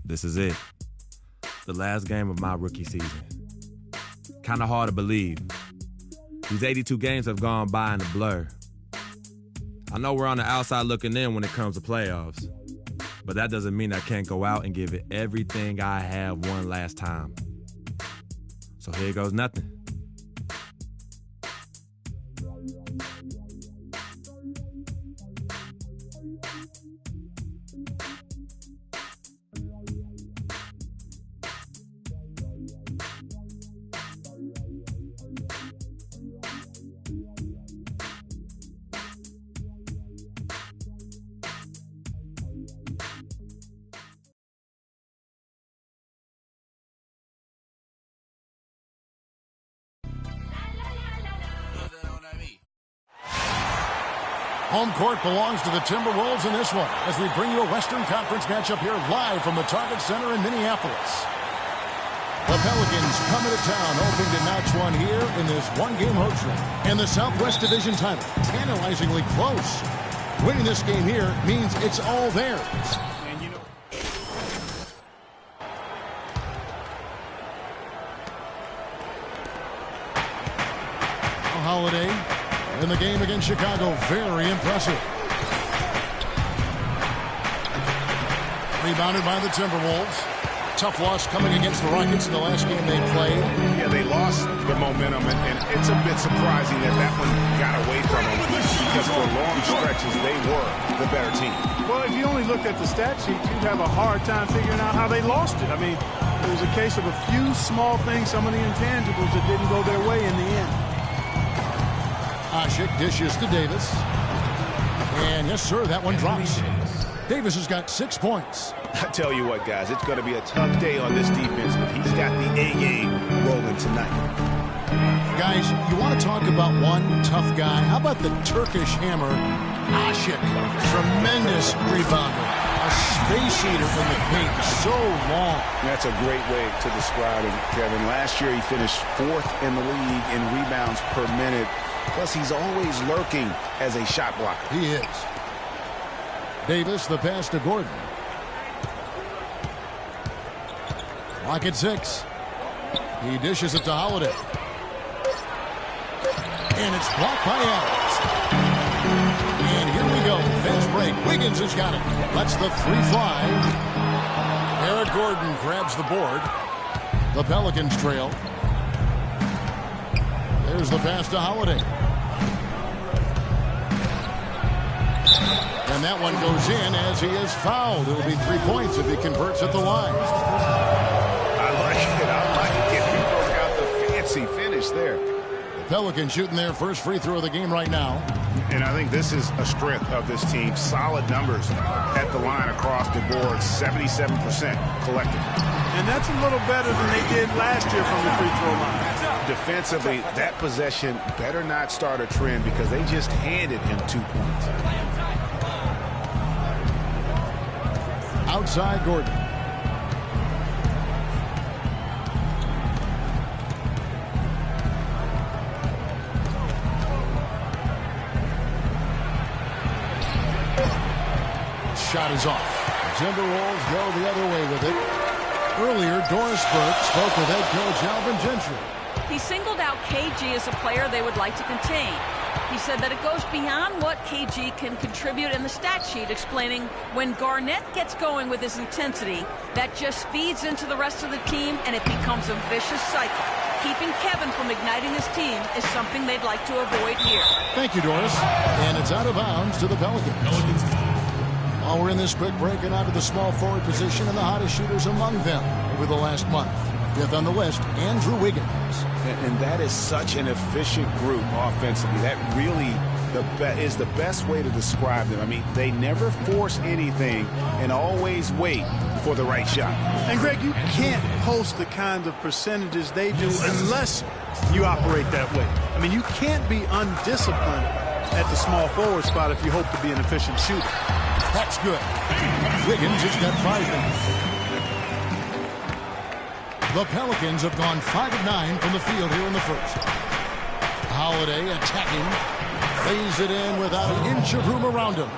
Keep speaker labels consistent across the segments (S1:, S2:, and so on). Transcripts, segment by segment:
S1: This is it. The last game of my rookie season. Kind of hard to believe. These 82 games have gone by in a blur. I know we're on the outside looking in when it comes to playoffs, but that doesn't mean I can't go out and give it everything I have one last time. So here goes nothing.
S2: Home court belongs to the Timberwolves in this one as we bring you a Western Conference matchup here live from the Target Center in Minneapolis. The Pelicans coming to town hoping to notch one here in this one-game road trip. And the Southwest Division title, tantalizingly close. Winning this game here means it's all theirs. And you know... Holiday in the game against Chicago, very impressive. Rebounded by the Timberwolves. Tough loss coming against the Rockets in the last game they played.
S3: Yeah, they lost the momentum, and it's a bit surprising that that one got away from them because for long stretches they were the better team.
S4: Well, if you only looked at the stat sheet, you'd have a hard time figuring out how they lost it. I mean, it was a case of a few small things, some of the intangibles that didn't go their way in the end.
S2: Asik dishes to Davis. And yes, sir, that one drops. Davis has got 6 points.
S3: I tell you what, guys, it's going to be a tough day on this defense, but he's got the A-game rolling tonight.
S2: Guys, you want to talk about one tough guy? How about the Turkish hammer, Asik? Tremendous rebounder. A space eater from the paint, so long.
S3: That's a great way to describe him, Kevin. Last year he finished 4th in the league in rebounds per minute. Plus, he's always lurking as a shot blocker.
S2: He is. Davis, the pass to Gordon. Clock at 6. He dishes it to Holiday. And it's blocked by Adams. And here we go. Fast break. Wiggins has got it. Lets the 3 fly. Eric Gordon grabs the board. The Pelicans trail. There's the pass to Holiday. And that one goes in as he is fouled. It'll be 3 points if he converts at the line.
S3: I like it. I like it. He broke out the fancy finish there.
S2: The Pelicans shooting their first free throw of the game right now.
S3: And I think this is a strength of this team. Solid numbers at the line across the board. 77% collectively.
S4: And that's a little better than they did last year from the free throw line.
S3: Defensively, that possession better not start a trend because they just handed him 2 points.
S2: Outside Gordon. Shot is off. The Timberwolves go the other way with it. Earlier, Doris Burke spoke with head coach Alvin Gentry.
S5: He singled out KG as a player they would like to contain. He said that it goes beyond what KG can contribute in the stat sheet, explaining when Garnett gets going with his intensity, that just feeds into the rest of the team and it becomes a vicious cycle. Keeping Kevin from igniting his team is something they'd like to avoid here.
S2: Thank you, Doris. And it's out of bounds to the Pelicans. While we're in this quick break and out of the small forward position and the hottest shooters among them over the last month. 5th on the list, Andrew Wiggins.
S3: And that is such an efficient group offensively. That really is the best way to describe them. I mean, they never force anything and always wait for the right shot.
S4: And, Greg, you can't post the kind of percentages they do unless you operate that way. I mean, you can't be undisciplined at the small forward spot if you hope to be an efficient shooter.
S2: That's good. Wiggins has got 5 minutes. The Pelicans have gone 5 of 9 from the field here in the first. Holiday attacking. Lays it in without an inch of room around him.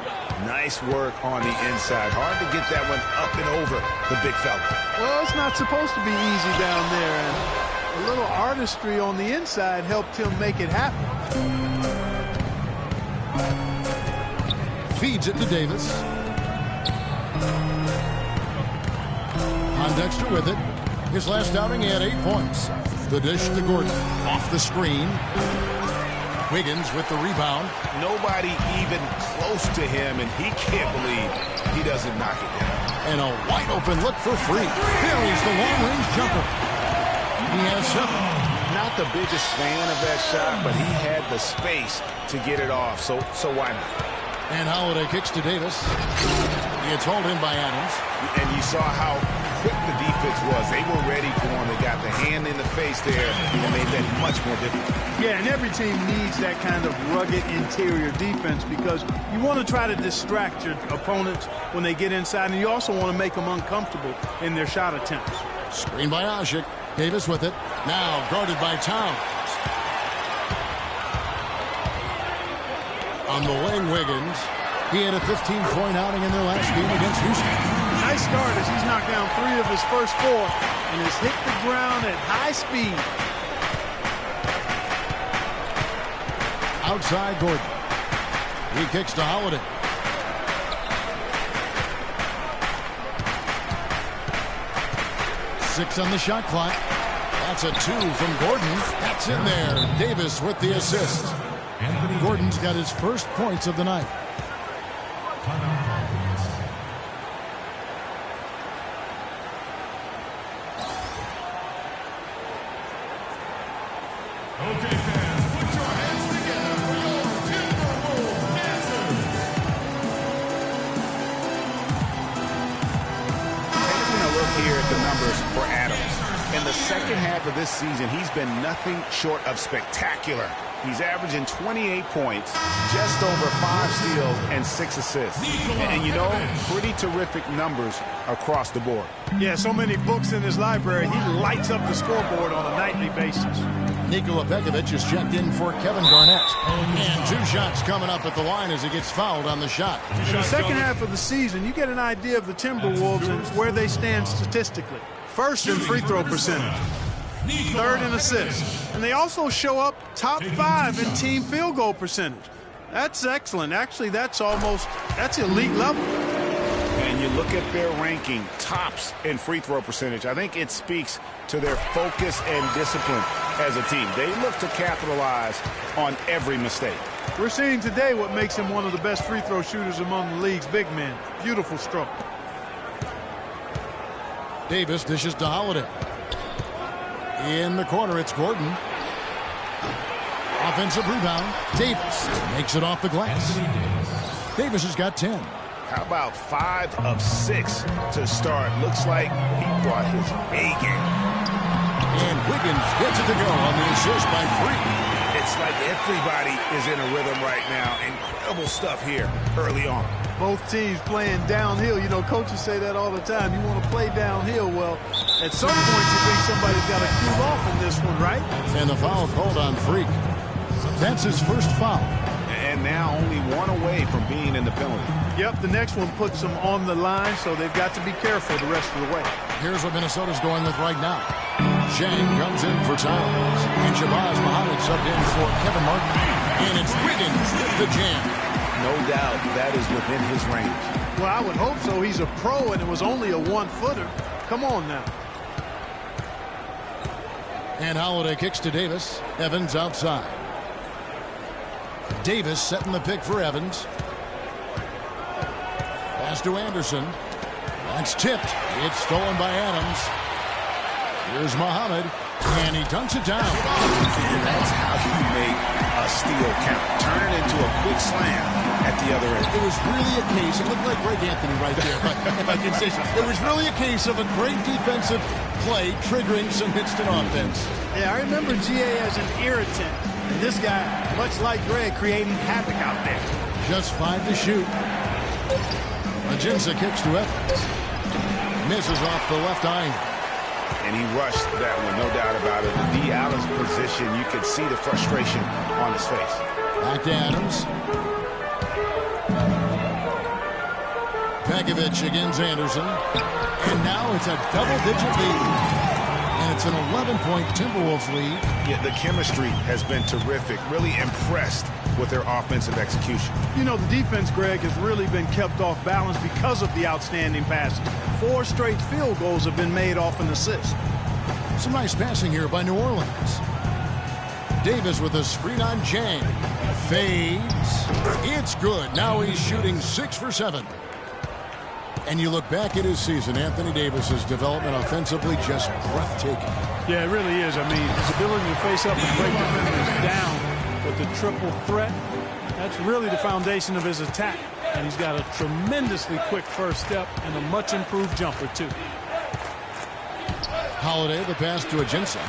S3: Nice work on the inside. Hard to get that one up and over the big fella.
S4: Well, it's not supposed to be easy down there, and a little artistry on the inside helped him make it happen.
S2: Feeds it to Davis. Dexter with it. His last outing, he had 8 points. The dish to Gordon. Off the screen. Wiggins with the rebound.
S3: Nobody even close to him, and he can't believe he doesn't knock it down.
S2: And a wide open look for free. Buries the long-range jumper. He has 7.
S3: Not the biggest fan of that shot, but he had the space to get it off, so why not?
S2: And Holiday kicks to Davis. It's hauled in by Adams.
S3: And you saw how quick the defense was. They were ready for him. They got the hand in the face there and made that much more difficult.
S4: Yeah, and every team needs that kind of rugged interior defense because you want to try to distract your opponents when they get inside, and you also want to make them uncomfortable in their shot attempts.
S2: Screen by Ajik. Davis with it. Now guarded by Towns. On the wing, Wiggins. He had a 15-point outing in their last game against Houston.
S4: Nice start as he's knocked down 3 of his first 4 and has hit the ground at high speed.
S2: Outside Gordon. He kicks to Holiday. Six on the shot clock. That's a 2 from Gordon. That's in there. Davis with the assist. Gordon's got his first points of the night.
S6: Okay, fans, put your hands together for your Timberwolves dancers.
S3: Taking a look here at the numbers for Adams. In the second half of this season, he's been nothing short of spectacular. He's averaging 28 points, just over 5 steals and 6 assists. And you know, pretty terrific numbers across the board.
S4: Yeah, so many books in his library. He lights up the scoreboard on a nightly basis.
S2: Nikola Pekovic is checked in for Kevin Garnett. And 2 shots coming up at the line as he gets fouled on the shot.
S4: In the second half of the season, you get an idea of the Timberwolves and where they stand statistically. First in free throw percentage. 3rd in assists. And they also show up top 5 in team field goal percentage. That's excellent. Actually, that's elite level.
S3: And you look at their ranking, tops in free throw percentage. I think it speaks to their focus and discipline as a team. They look to capitalize on every mistake.
S4: We're seeing today what makes him one of the best free throw shooters among the league's big men. Beautiful stroke.
S2: Davis dishes to Holiday. In the corner, it's Gordon. Offensive rebound. Davis makes it off the glass. Davis has got 10.
S3: How about 5 of 6 to start? Looks like he brought his A game.
S2: And Wiggins gets it to go on the assist by 3.
S3: It's like everybody is in a rhythm right now. Incredible stuff here early on.
S4: Both teams playing downhill. You know, coaches say that all the time. You want to play downhill. Well, at some point you think somebody's got to cool off in this one, right?
S2: And the foul called on Freak. That's his first foul.
S3: And now only 1 away from being in the penalty.
S4: Yep, the next one puts them on the line, so they've got to be careful the rest of the way.
S2: Here's what Minnesota's going with right now. Shang comes in for Towns. And Shabazz Muhammad subbed in for Kevin Martin. And it's Wiggins with the jam.
S3: No doubt that is within his range.
S4: Well, I would hope so. He's a pro, and it was only a 1-footer. Come on now.
S2: And Holiday kicks to Davis. Evans outside. Davis setting the pick for Evans. Pass to Anderson. That's tipped. It's stolen by Adams. Here's Muhammad. And he dunks it down.
S3: And that's how you make a steal count. Turn it into a quick slam at the other end.
S2: It was really a case. It looked like Greg Anthony right there, if I can say so. It was really a case of a great defensive play triggering some instant offense.
S4: Yeah, I remember GA as an irritant. And this guy, much like Greg, creating havoc out there.
S2: Just 5 to shoot. Ajinça kicks to Evans. Misses off the left eye.
S3: And he rushed that one, no doubt about it. The D out of position, you could see the frustration on his face.
S2: Back to Adams. Begovic against Anderson. And now it's a double-digit lead. And it's an 11-point Timberwolves lead.
S3: Yeah, the chemistry has been terrific. Really impressed with their offensive execution.
S4: You know, the defense, Greg, has really been kept off balance because of the outstanding passes. 4 straight field goals have been made off an assist.
S2: Some nice passing here by New Orleans. Davis with a screen on Jang. Fades. It's good. Now he's shooting 6 for 7. And you look back at his season, Anthony Davis's development offensively just breathtaking.
S4: Yeah, it really is. I mean, his ability to face up and break defenders down with the triple threat, that's really the foundation of his attack. And he's got a tremendously quick first step and a much improved jumper, too.
S2: Holiday, the pass to Ajinça.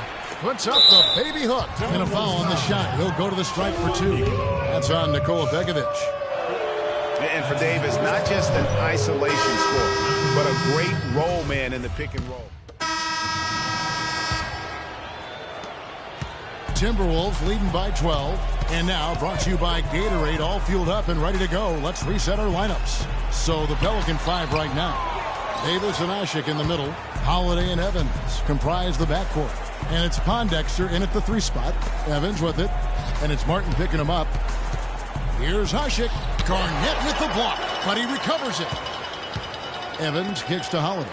S2: Puts up the baby hook. And a foul on the shot. He'll go to the stripe for 2. That's on Nikola Begovic.
S3: And for Davis, not just an isolation score, but a great roll man in the pick and roll.
S2: Timberwolves leading by 12. And now brought to you by Gatorade, all fueled up and ready to go. Let's reset our lineups. So the Pelican 5 right now. Davis and Ashik in the middle. Holiday and Evans comprise the backcourt. And it's Pondexter in at the 3 spot. Evans with it. And it's Martin picking him up. Here's Ashik. Garnett with the block, but he recovers it. Evans kicks to Holiday.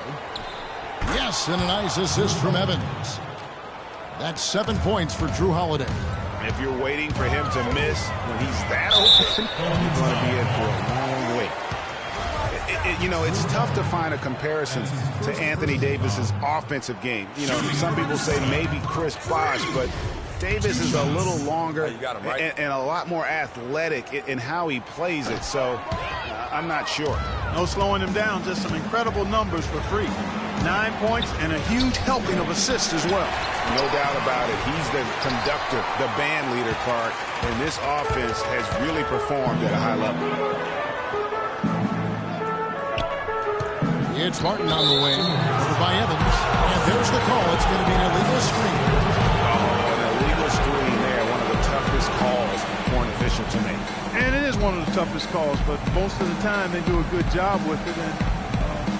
S2: Yes, and a nice assist from Evans. That's 7 points for Drew Holiday.
S3: If you're waiting for him to miss when he's that open, you're going to be in for a long wait. You know, it's tough to find a comparison to Anthony Davis's offensive game. You know, some people say maybe Chris Bosh, but Davis is a little longer and a lot more athletic in how he plays it, so I'm not sure.
S4: No slowing him down, just some incredible numbers for free. 9 points and a huge helping of assists as well.
S3: No doubt about it. He's the conductor, the band leader, Clark, and this offense has really performed at a high level.
S2: It's Martin on the wing, over by Evans, and there's the call. It's going to be an illegal screen.
S3: Screen there, one of the toughest calls for an official to make.
S4: And it is one of the toughest calls, but most of the time they do a good job with it, and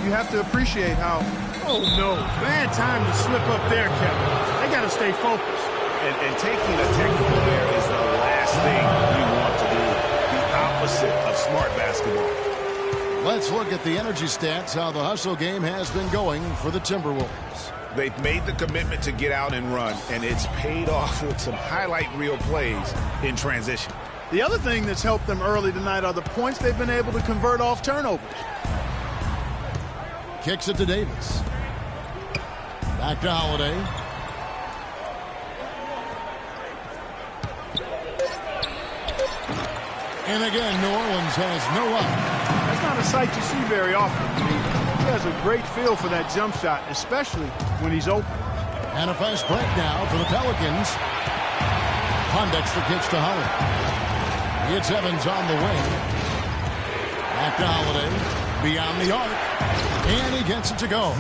S4: you have to appreciate how, oh no, bad time to slip up there, Kevin. They got to stay focused.
S3: And taking a technical there is the last thing you want to do, the opposite of smart basketball.
S2: Let's look at the energy stats, how the hustle game has been going for the Timberwolves.
S3: They've made the commitment to get out and run, and it's paid off with some highlight reel plays in transition.
S4: The other thing that's helped them early tonight are the points they've been able to convert off turnovers.
S2: Kicks it to Davis. Back to Holiday. And again, New Orleans has no up.
S4: That's not a sight you see very often. I mean, he has a great feel for that jump shot, especially when he's open.
S2: And a fast break now for the Pelicans. Pondexter kicks to Holiday. It's Evans on the wing. Back to Holiday. Beyond the arc. And he gets it to go.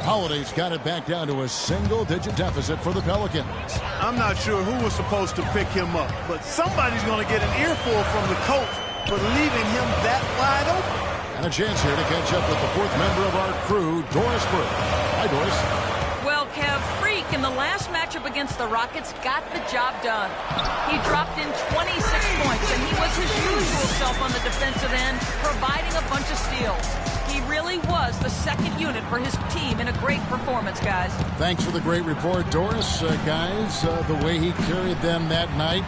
S2: Holiday's got it back down to a single-digit deficit for the Pelicans.
S4: I'm not sure who was supposed to pick him up, but somebody's going to get an earful from the coach for leaving him that wide open.
S2: And a chance here to catch up with the 4th member of our crew, Doris Burke. Hi, Doris.
S5: Well, Kev, Freak in the last matchup against the Rockets got the job done. He dropped in 26 points, and he was his usual self on the defensive end, providing a bunch of steals. He really was the second unit for his team in a great performance, guys.
S2: Thanks for the great report, Doris. Guys, the way he carried them that night,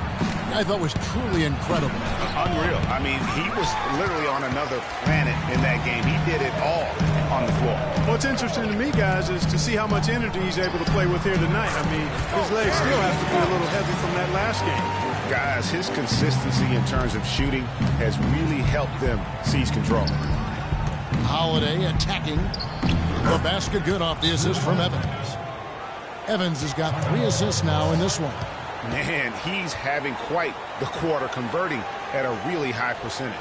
S2: I thought was truly incredible.
S3: Unreal. I mean, he was literally on another planet in that game. He did it all on the floor.
S4: What's interesting to me, guys, is to see how much energy he's able to play with here tonight. I mean, his legs still have to be a little heavy from that last game.
S3: Guys, his consistency in terms of shooting has really helped them seize control.
S2: Holiday attacking. The basket good off the assist from Evans. Evans has got 3 assists now in this one.
S3: Man, he's having quite the quarter, converting at a really high percentage.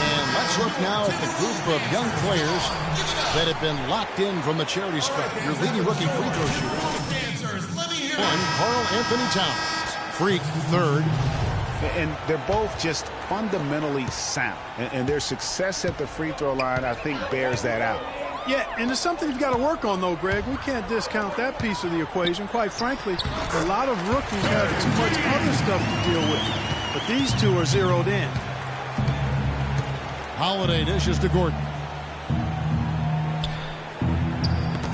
S2: And let's look now at the group of young players that have been locked in from the charity stripe. Your leading rookie free throw shooter. One, Carl Anthony Towns. Freak third.
S3: And they're both just fundamentally sound. And their success at the free throw line, I think, bears that out.
S4: Yeah, and it's something you've got to work on, though, Greg. We can't discount that piece of the equation. Quite frankly, a lot of rookies have too much other stuff to deal with. But these two are zeroed in.
S2: Holiday dishes to Gordon.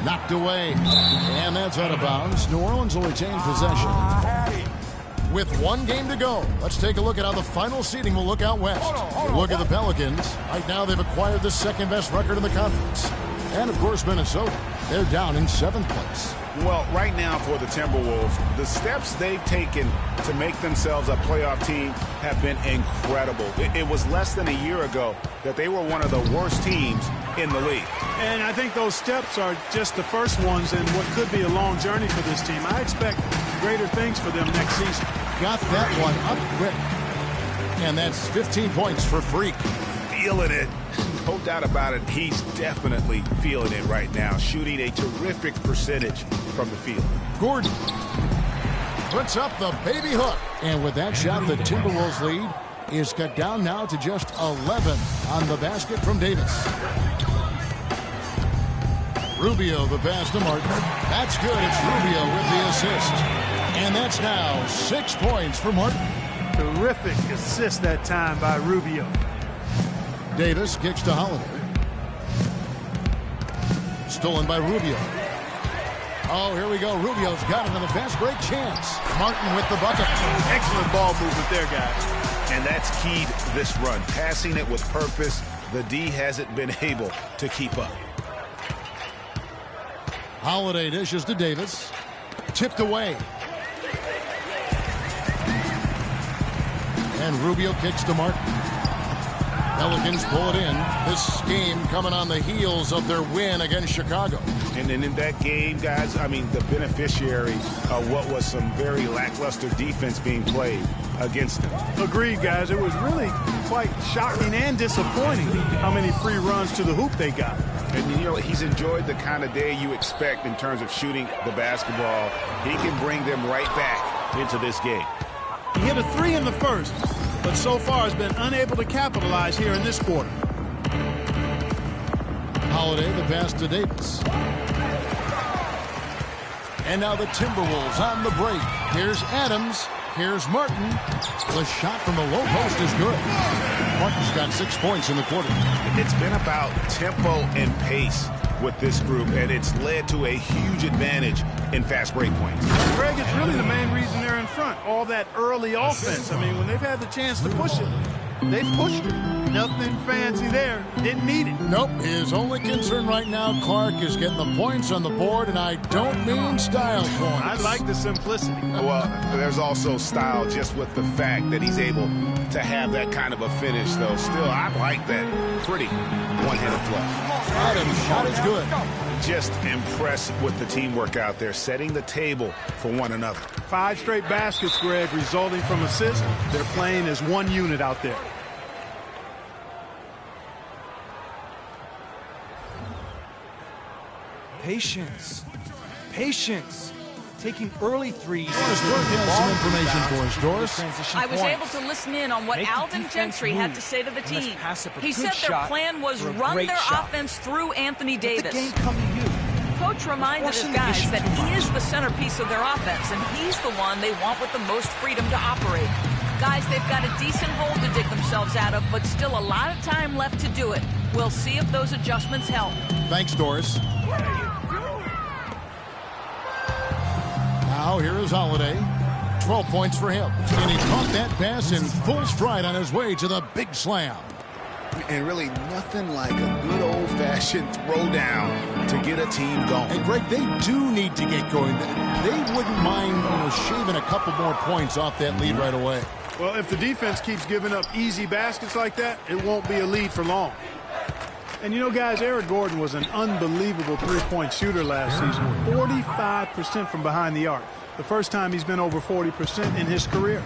S2: Knocked away. And that's out of bounds. New Orleans will retain possession. With one game to go, let's take a look at how the final seeding will look out west. Look at the Pelicans. Right now, they've acquired the second-best record in the conference. And, of course, Minnesota. They're down in 7th place.
S3: Well, right now for the Timberwolves, the steps they've taken to make themselves a playoff team have been incredible. It was less than a year ago that they were one of the worst teams in the league.
S4: And I think those steps are just the first ones in what could be a long journey for this team. I expect greater things for them next season.
S2: Got that one up quick. And that's 15 points for Freak.
S3: Feeling it. No doubt about it. He's definitely feeling it right now. Shooting a terrific percentage from the field.
S2: Gordon puts up the baby hook. And with that shot, the Timberwolves lead is cut down now to just 11 on the basket from Davis. Rubio, the pass to Martin. That's good. It's Rubio with the assist. And that's now 6 points for Martin.
S4: Terrific assist that time by Rubio.
S2: Davis kicks to Holiday. Stolen by Rubio. Oh, here we go. Rubio's got it on the fast break chance. Martin with the bucket.
S4: Excellent ball movement there, guys.
S3: And that's keyed this run. Passing it with purpose. The D hasn't been able to keep up.
S2: Holiday dishes to Davis. Tipped away. And Rubio kicks to Martin. Pelicans pull it in. This game coming on the heels of their win against Chicago.
S3: And then in that game, guys, I mean, the beneficiary of what was some very lackluster defense being played against them.
S4: Agreed, guys. It was really quite shocking and disappointing how many free runs to the hoop they got.
S3: And, you know, he's enjoyed the kind of day you expect in terms of shooting the basketball. He can bring them right back into this game.
S4: He hit a 3 in the first, but so far has been unable to capitalize here in this quarter.
S2: Holiday, the pass to Davis. And now the Timberwolves on the break. Here's Adams. Here's Martin. The shot from the low post is good. Martin's got 6 points in the quarter.
S3: It's been about tempo and pace with this group, and it's led to a huge advantage in fast break points.
S4: Greg, it's really the main reason they're in front. All that early offense. I mean, when they've had the chance to push it, they've pushed it. Nothing fancy there. Didn't need it.
S2: Nope. His only concern right now, Clark, is getting the points on the board, and I don't mean style points.
S4: I like the simplicity.
S3: Well, there's also style just with the fact that he's able to have that kind of a finish, though. Still, I like that pretty one-handed flush.
S2: Adams' shot is good.
S3: Just impressed with the teamwork out there, setting the table for one another.
S4: 5 straight baskets, Greg, resulting from assists. They're playing as one unit out there.
S7: Patience. Patience. Taking early threes.
S2: Doris Burke has some information for us, Doris.
S5: I was able to listen in on what Alvin Gentry had to say to the team. He said their plan was run their offense through Anthony Davis.
S7: The game come to you.
S5: Coach reminded his guys that he is the centerpiece of their offense, and he's the one they want with the most freedom to operate. Guys, they've got a decent hole to dig themselves out of, but still a lot of time left to do it. We'll see if those adjustments help.
S2: Thanks, Doris. Now here is Holiday. 12 points for him. And he caught that pass in full stride on his way to the big slam.
S3: And really nothing like a good old-fashioned throwdown to get a team going.
S2: And Greg, they do need to get going. They wouldn't mind, shaving a couple more points off that lead right away.
S4: Well, if the defense keeps giving up easy baskets like that, it won't be a lead for long. And you know, guys, Eric Gordon was an unbelievable three-point shooter last season. 45% from behind the arc. The first time he's been over 40% in his career.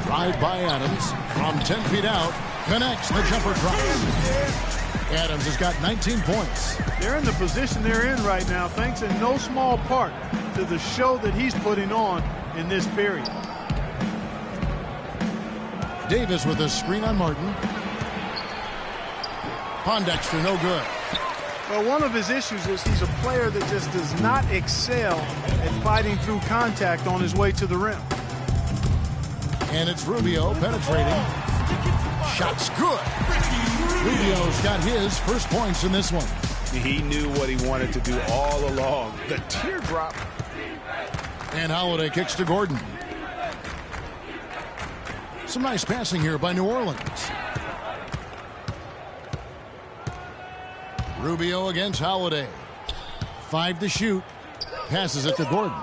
S2: Drive by Adams from 10 feet out. Connects the jumper drive. Adams has got 19 points.
S4: They're in the position they're in right now, thanks in no small part to the show that he's putting on in this period.
S2: Davis with a screen on Martin. Pondexter, no good.
S4: Well, one of his issues is he's a player that just does not excel at fighting through contact on his way to the rim.
S2: And it's Rubio penetrating. Shot's good. Rubio's got his first points in this one.
S3: He knew what he wanted to do all along. The teardrop.
S2: And Holiday kicks to Gordon. Some nice passing here by New Orleans. Rubio against Holiday. 5 to shoot. Passes it to Gordon.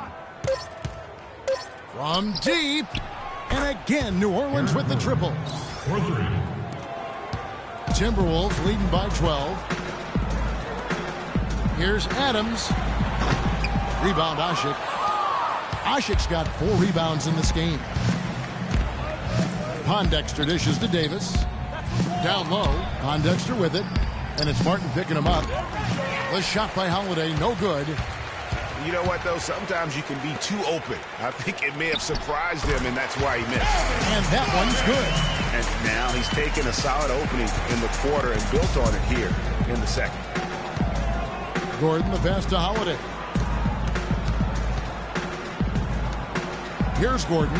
S2: From deep. And again, New Orleans with the triple. Timberwolves leading by 12. Here's Adams. Rebound Ashik. Ashik's got 4 rebounds in this game. Pondexter dishes to Davis. Down low. Pondexter with it. And it's Martin picking him up. The shot by Holiday, no good.
S3: You know what, though? Sometimes you can be too open. I think it may have surprised him, and that's why he missed.
S2: And that one's good.
S3: And now he's taken a solid opening in the quarter and built on it here in the second.
S2: Gordon, the pass to Holiday. Here's Gordon.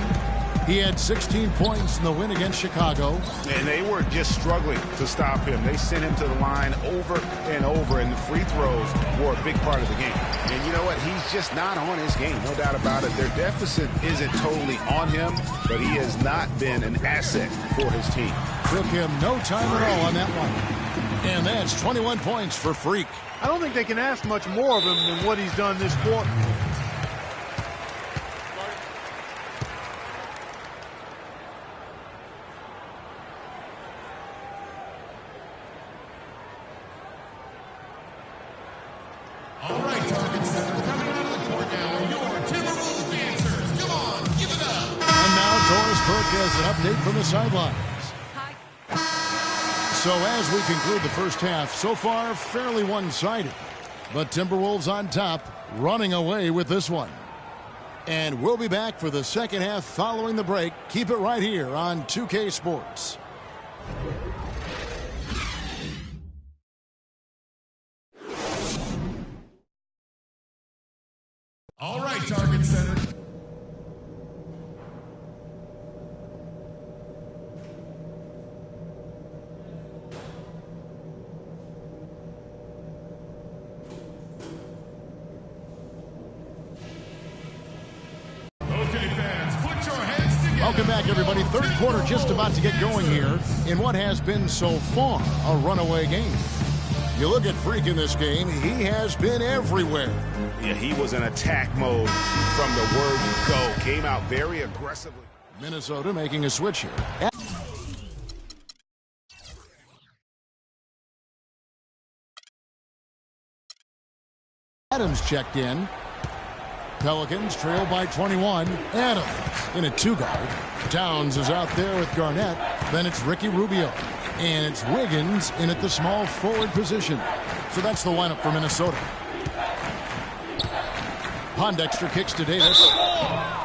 S2: He had 16 points in the win against Chicago.
S3: And they were just struggling to stop him. They sent him to the line over and over, and the free throws were a big part of the game. And you know what? He's just not on his game, no doubt about it. Their deficit isn't totally on him, but he has not been an asset for his team.
S2: Took him no time at all on that one. And that's 21 points for Freak.
S4: I don't think they can ask much more of him than what he's done this quarter.
S6: All right, Target Center, coming out of the court now, your Timberwolves dancers. Come on, give it up.
S2: And now Doris Burke has an update from the sidelines. So as we conclude the first half, so far fairly one-sided. But Timberwolves on top, running away with this one. And we'll be back for the second half following the break. Keep it right here on 2K Sports.
S6: All right, Target Center. Okay, fans, put your hands together.
S2: Welcome back, everybody. Third quarter just about to get going here in what has been so far a runaway game. You look at Freak in this game, he has been everywhere.
S3: Yeah, he was in attack mode from the word go. Came out very aggressively.
S2: Minnesota making a switch here. Adams checked in. Pelicans trail by 21. Adams in a 2-guard. Towns is out there with Garnett. Then it's Ricky Rubio. And it's Wiggins in at the small forward position. So that's the lineup for Minnesota. Pondexter kicks to Davis.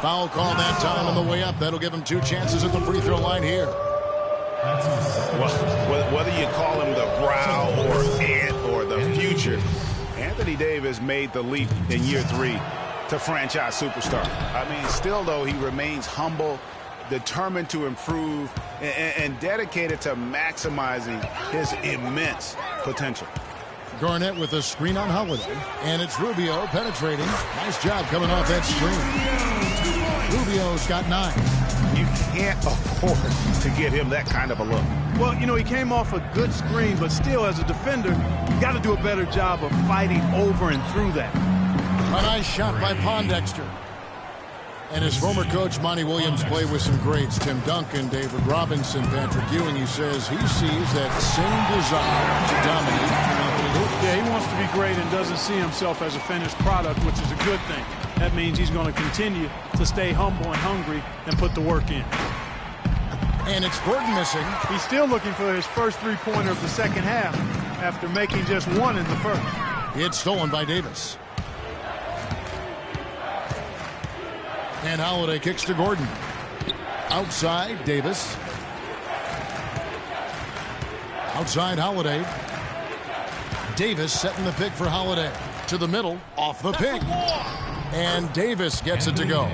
S2: Foul call that time on the way up. That'll give him 2 chances at the free throw line here.
S3: Well, whether you call him the brow or ant or the future, Anthony Davis made the leap in year 3 to franchise superstar. I mean, still, though, he remains humble, determined to improve, and dedicated to maximizing his immense potential.
S2: Garnett with a screen on Holiday. And it's Rubio penetrating. Nice job coming off that screen. Rubio's got 9.
S3: You can't afford to get him that kind of a look.
S4: Well, you know, he came off a good screen, but still, as a defender, you got to do a better job of fighting over and through that.
S2: A nice shot by Pondexter. And his former coach, Monty Williams, played with some greats. Tim Duncan, David Robinson, Patrick Ewing. He says he sees that same desire to dominate.
S4: Yeah, he wants to be great and doesn't see himself as a finished product, which is a good thing. That means he's going to continue to stay humble and hungry and put the work in.
S2: And it's Gordon missing.
S4: He's still looking for his first 3-pointer of the second half after making just one in the first.
S2: It's stolen by Davis. And Holiday kicks to Gordon. Outside, Davis. Outside, Holiday. Davis setting the pick for Holiday. To the middle, off the pick. And Davis gets it to go.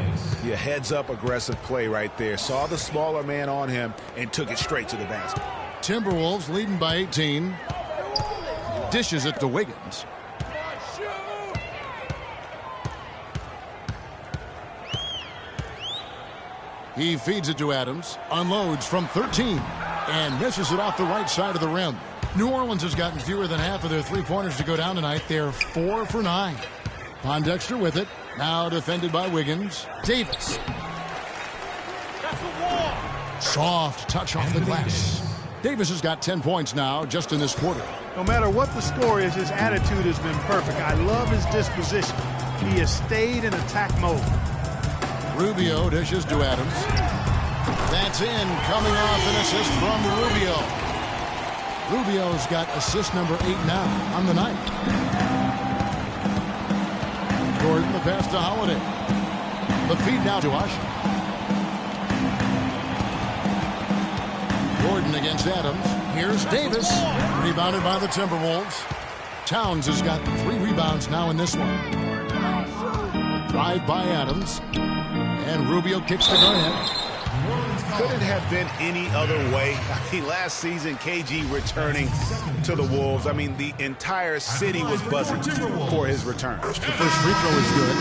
S3: Yeah, heads-up aggressive play right there. Saw the smaller man on him and took it straight to the basket.
S2: Timberwolves leading by 18. Dishes it to Wiggins. He feeds it to Adams. Unloads from 13. And misses it off the right side of the rim. New Orleans has gotten fewer than half of their three-pointers to go down tonight. They're 4 for 9. Pondexter with it. Now defended by Wiggins. Davis. Soft touch off the glass. Davis has got 10 points now just in this quarter.
S4: No matter what the score is, his attitude has been perfect. I love his disposition. He has stayed in attack mode.
S2: Rubio dishes to Adams. That's in. Coming off an assist from Rubio. Rubio's got assist number 8 now on the night. Gordon, the pass to Holiday. The feed now to Usher. Gordon against Adams. Here's Davis. Rebounded by the Timberwolves. Towns has got 3 rebounds now in this one. Drive by Adams. And Rubio kicks to Garnett.
S3: Couldn't have been any other way. I mean, last season, KG returning to the Wolves. I mean, the entire city was buzzing for his return.
S2: The first free throw is good.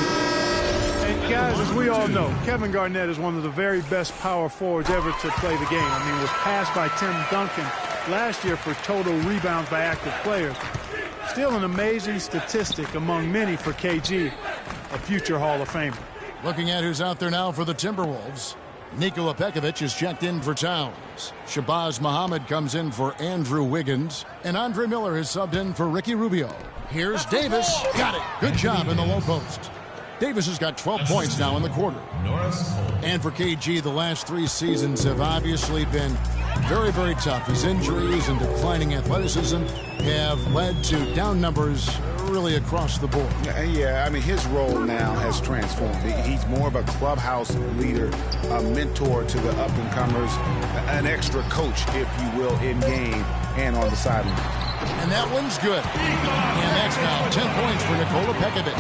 S4: And guys, as we all know, Kevin Garnett is one of the very best power forwards ever to play the game. I mean, was passed by Tim Duncan last year for total rebounds by active players. Still an amazing statistic among many for KG, a future Hall of Famer.
S2: Looking at who's out there now for the Timberwolves. Nikola Pekovic is checked in for Towns. Shabazz Muhammad comes in for Andrew Wiggins. And Andre Miller is subbed in for Ricky Rubio. Here's Davis. Got it. Good job in the low post. Davis has got 12 points now in the quarter. And for KG, the last 3 seasons have obviously been very, very tough. His injuries and declining athleticism have led to down numbers really across the board.
S3: Yeah, I mean, his role now has transformed. He's more of a clubhouse leader, a mentor to the up-and-comers, an extra coach, if you will, in game and on the sideline.
S2: And that one's good. And that's now 10 points for Nikola Pekovic.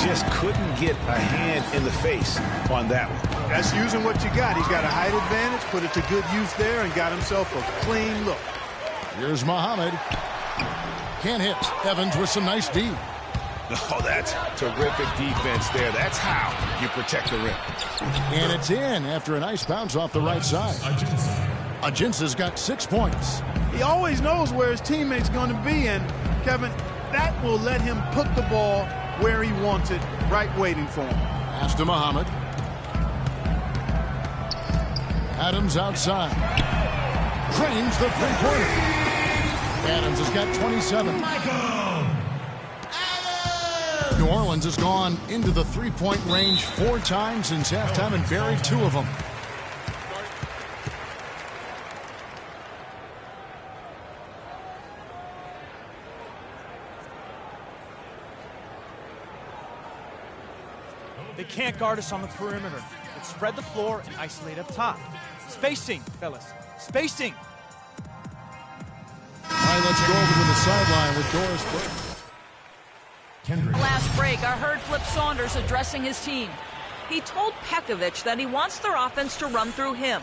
S3: Just couldn't get a hand in the face on that one.
S4: That's using what you got. He's got a height advantage, put it to good use there, and got himself a clean look.
S2: Here's Muhammad. Can't hit. Evans with some nice D.
S3: Oh, that's terrific defense there. That's how you protect the rim.
S2: And it's in after a nice bounce off the right side. Ajinsa's got 6 points.
S4: He always knows where his teammate's going to be, and Kevin, that will let him put the ball where he wants it, right waiting for him.
S2: Pass to Muhammad. Adams outside. Drains the three-pointer. Adams has got 27. New Orleans has gone into the three-point range 4 times since halftime and buried 2 of them.
S7: They can't guard us on the perimeter. Let's spread the floor and isolate up top. Spacing, fellas. Spacing.
S2: All right, let's go over to the sideline with Doris Burke.
S5: Last break, I heard Flip Saunders addressing his team. He told Pekovic that he wants their offense to run through him.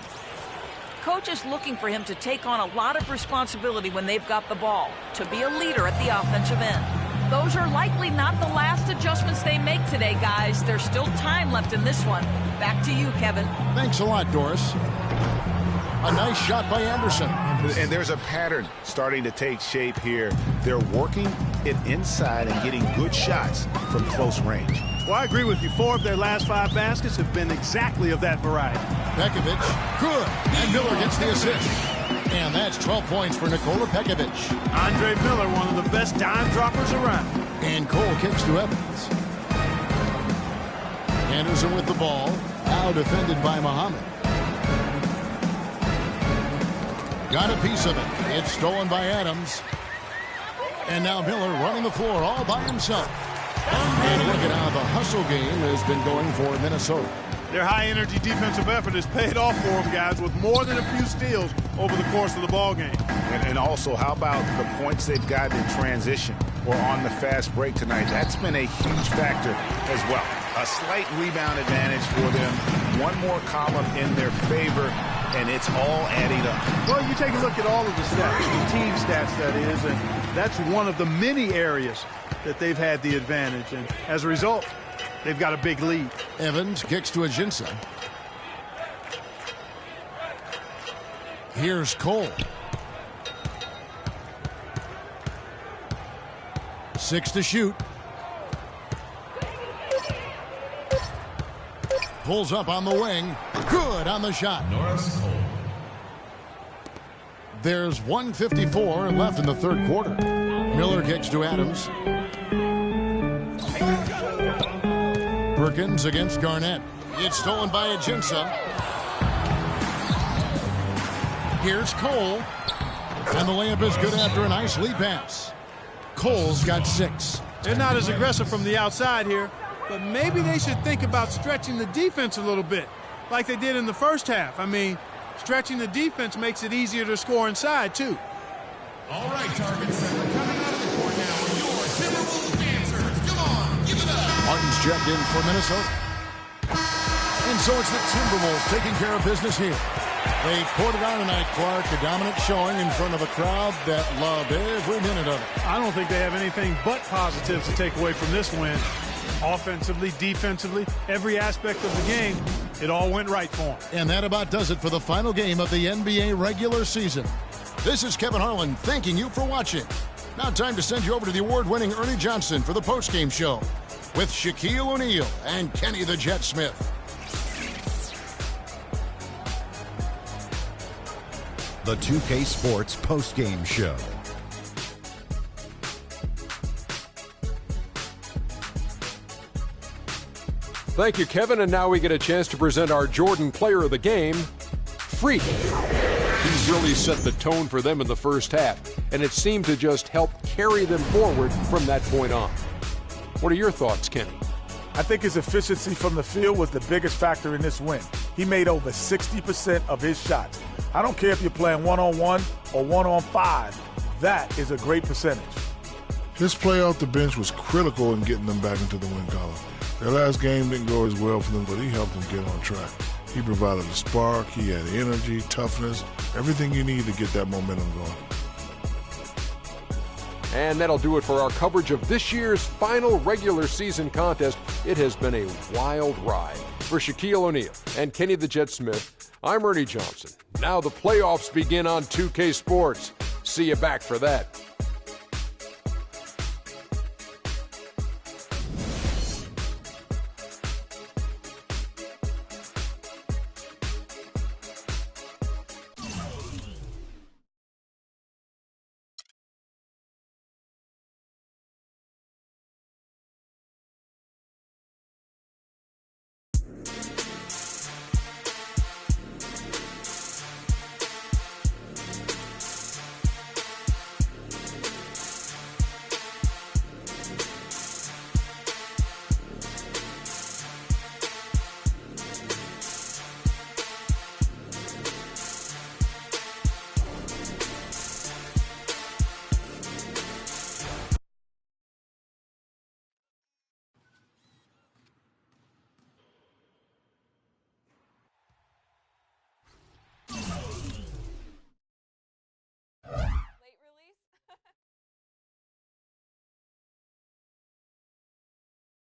S5: Coach is looking for him to take on a lot of responsibility when they've got the ball, to be a leader at the offensive end. Those are likely not the last adjustments they make today, guys. There's still time left in this one. Back to you, Kevin.
S2: Thanks a lot, Doris. A nice shot by Anderson.
S3: And there's a pattern starting to take shape here. They're working it inside and getting good shots from close range.
S4: Well, I agree with you. 4 of their last 5 baskets have been exactly of that variety.
S2: Pekovic, good. And Miller gets the assist. And that's 12 points for Nikola Pekovic.
S4: Andre Miller, one of the best dime droppers around.
S2: And Cole kicks to Evans. Anderson with the ball. Now defended by Muhammad. Got a piece of it. It's stolen by Adams. And now Miller running the floor all by himself. And look at how the hustle game has been going for Minnesota.
S4: Their high-energy defensive effort has paid off for them, guys, with more than a few steals over the course of the ball game.
S3: And also, how about the points they've gotten in transition or on the fast break tonight? That's been a huge factor as well. A slight rebound advantage for them. One more column in their favor, and it's all adding up.
S4: Well, you take a look at all of the stats, the team stats, that is, and that's one of the many areas that they've had the advantage. And as a result, they've got a big lead.
S2: Evans kicks to Ajinça. Here's Cole. 6 to shoot. Pulls up on the wing. Good on the shot.
S6: Norris Cole.
S2: There's 1:54 left in the third quarter. Miller kicks to Adams. Perkins against Garnett. It's stolen by Ajinça. Here's Cole. And the layup is good after a nice lead pass. Cole's got 6.
S4: They're not as aggressive from the outside here, but maybe they should think about stretching the defense a little bit, like they did in the first half. I mean, stretching the defense makes it easier to score inside, too.
S6: All right, Target Center, coming out of the court now are your Timberwolves dancers. Come on, give it up.
S2: Martin's checked in for Minnesota. And so it's the Timberwolves taking care of business here. They poured it on tonight, Clark. A dominant showing in front of a crowd that loved every minute of it.
S4: I don't think they have anything but positives to take away from this win. Offensively, defensively, every aspect of the game, it all went right for them.
S2: And that about does it for the final game of the NBA regular season. This is Kevin Harlan thanking you for watching. Now time to send you over to the award-winning Ernie Johnson for the postgame show with Shaquille O'Neal and Kenny the Jet Smith.
S8: The 2K Sports postgame show.
S9: Thank you, Kevin. And now we get a chance to present our Jordan Player of the Game, Freak. He's really set the tone for them in the first half, and it seemed to just help carry them forward from that point on. What are your thoughts, Kenny?
S10: I think his efficiency from the field was the biggest factor in this win. He made over 60% of his shots. I don't care if you're playing one-on-one or one-on-5. That is a great percentage.
S11: His play off the bench was critical in getting them back into the win column. Their last game didn't go as well for them, but he helped them get on track. He provided a spark, he had energy, toughness, everything you need to get that momentum going.
S9: And that'll do it for our coverage of this year's final regular season contest. It has been a wild ride. For Shaquille O'Neal and Kenny the Jet Smith, I'm Ernie Johnson. Now the playoffs begin on 2K Sports. See you back for that.